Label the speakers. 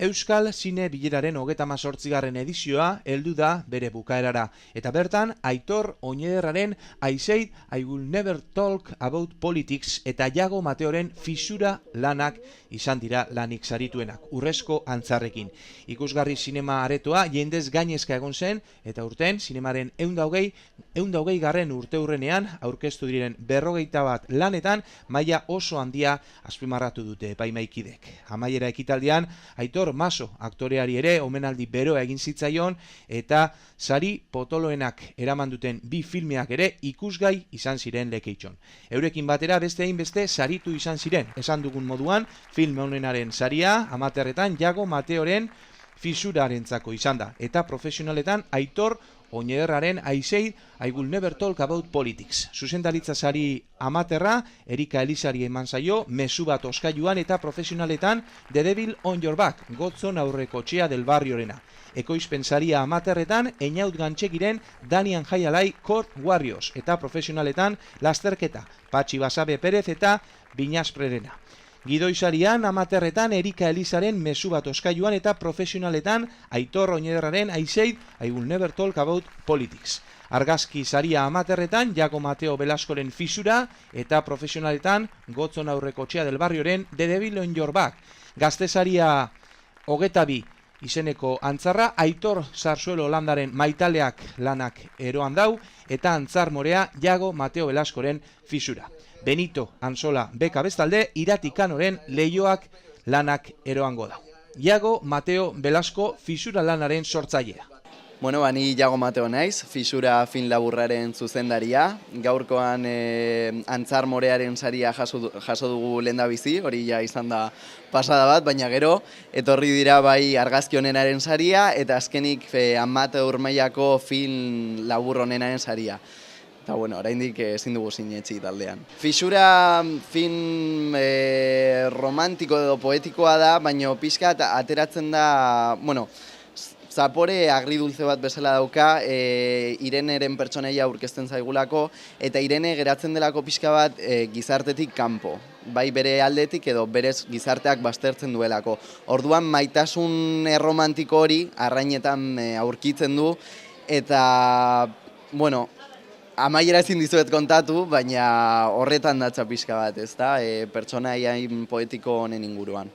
Speaker 1: Euskal Zine Bileraren 38. edizioa heldu da bere bukaerara, eta bertan Aitor Oñederraren I Said I Will Never Talk About Politics eta Iago Mateoren Fisura lanak izan dira lanik sarituenak, urrezko antzarrekin. Ikusgarri zinema aretoa jendez gainezka egon zen, eta urten zinemaren 120 garren urteurrenean aurkeztu diren 51 lanetan maila oso handia azpimarratu dute epaimaikidek. Amaiera ekitaldian Aitor Maso aktoreari ere omenaldi beroa egin zitzaion, eta sari potoloenak eraman duten bi filmeak ere ikusgai izan ziren Lekeitxon. Eurekin batera beste hainbeste saritu izan ziren. Esan dugun moduan, film honenaren saria amaterretan Iago Mateoren Fisurarentzako izan da, eta profesionaletan Aitor Oñederraren I Said I Will Never Talk About Politics. Zuzendaritza sari amaterra Erika Elizari eman zaio, mezu bat oskailuan, eta profesionaletan The Devil on Your Back, Gotzon aurrekotxea del barriorena. Ekoizpen saria amaterretan Einaut Gantxekiren Danian Jaialai Court Warriors, eta profesionaletan Lasterketa, Patxi Basabe Perez eta Binasprerena. Gidoizarian amaterretan Erika Elizaren mezu bat oskailuan, eta profesionaletan Aitor Oñederraren I Said I Will Never Talk About Politics. Argazki saria amaterretan Iago Mateo Belaskoren Fisura, eta profesionaletan Gotzon aurrekotxea del barrioren The Devil on Your Back. Gazte saria 22 izeneko antzarra Aitor Zarzuelo Landaren Maitaleak lanak eroan dau, eta antzar morea Iago Mateo Belaskoren Fisura. Benito Ansola beka bestalde Irati Kanoren Leioak lanak eroango da. Iago Mateo Belasko Fisura lanaren sortzailea.
Speaker 2: Bueno, ni Iago Mateo naiz, Fisura film laburraren zuzendaria. Gaurkoan antzar morearen saria jaso dugu lehendabizi, hori ja izan da pasada bat, baina gero etorri dira bai argazki onenaren saria, eta azkenik amateur mailako film labur onenaren saria. Eta bueno, oraindik ezin dugu sinetsi taldean. Fisura film romantiko edo poetikoa da, baina pixka ateratzen da, bueno, zapore agridulze bat bezala dauka, Ireneren pertsonaia aurkezten zaigulako, eta Irene geratzen delako pixka bat gizartetik kanpo. Bai bere aldetik edo berez gizarteak baztertzen duelako. Orduan maitasun erromantiko hori arrainetan aurkitzen du, eta, bueno, amaiera ezin dizuet kontatu, baina horretan datza pixka bat, ezta? Pertsonaia poetiko honen inguruan.